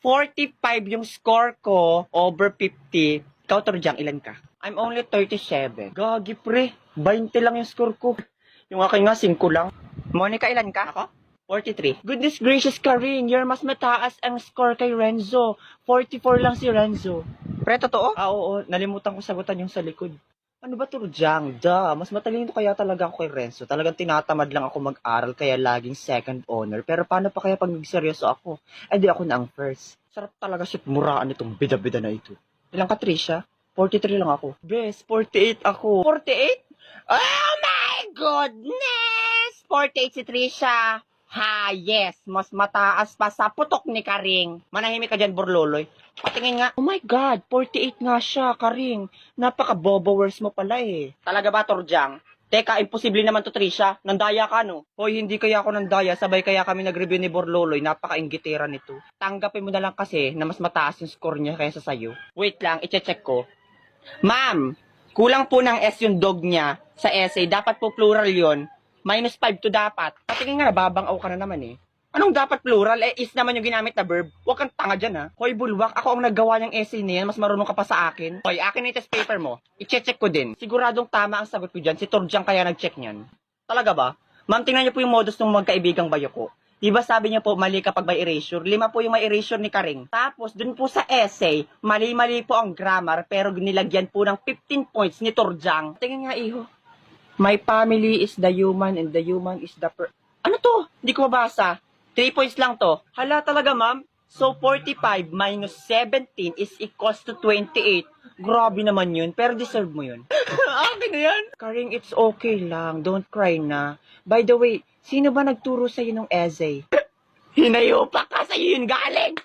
45 yung score ko over 50. Ikaw, Torjang, ilan ka? I'm only 37. Gagi, pre. 20 lang yung score ko. Yung akin nga, 5 lang. Monica, ilan ka? Ako? 43. Goodness gracious, Karing. You're mas mataas ang score kay Renzo. 44 lang si Renzo. Pre, totoo? Oo. Nalimutan ko sagutan yung sa likod. Ano ba, Torjang? Mas matalino kaya talaga ako kay Renzo. Talagang tinatamad lang ako mag-aral kaya laging second honor. Pero paano pa kaya pag nagseryoso ako? Di ako na ang first. Sarap talaga siya muraan itong bida-bida na ito. Ilang ka, Trisha? 43 lang ako. Bes, 48 ako. 48? Oh my goodness! 48 si Trisha. Ha, yes. Mas mataas pa sa putok ni Karing. Manahimik ka dyan, Burloloy. Patingin nga. Oh my God, 48 nga siya, Karing. Napaka-bobowers mo pala eh. Talaga ba, Torjang? Teka, imposible naman to, Trisha. Nandaya ka, no? Hoy, hindi kaya ako nandaya. Sabay kaya kami nag-review ni Borloloy. Napaka-inggitera nito. Tanggapin mo na lang kasi na mas mataas yung score niya kaysa sa'yo. Wait lang, iche-check ko. Ma'am, kulang po ng S yung dog niya sa essay. Dapat po plural yon. Minus 5 to dapat. Patingin nga, babang-aw ka na naman eh. Anong dapat plural? Is naman yung ginamit na verb. Huwag kang tanga dyan ha. Hoy, bulwak, ako ang naggawa ng essay niyan. Mas marunong ka pa sa akin. Hoy, akin na yung test paper mo. I-check ko din. Siguradong tama ang sagot ko dyan. Si Torjang kaya nag-check niyan. Talaga ba? Ma'am, tingnan niyo po yung modus ng magkaibigang bayo ko. Diba sabi niya po, mali kapag may erasure? 5 po yung may erasure ni Karing. Tapos, dun po sa essay, mali-mali po ang grammar, pero nilagyan po ng 15 points ni Torjang. Tingin nga, iho. My family is the human and the human is the Ano to? Hindi ko mabasa. 3 points lang to. Hala talaga, ma'am. So, 45 minus 17 is equals to 28. Grabe naman yun, pero deserve mo yun. Akin na yan. Karing, it's okay lang. Don't cry na. By the way, sino ba nagturo sa'yo ng essay? Hinayo pa ka, sa'yo yun galing.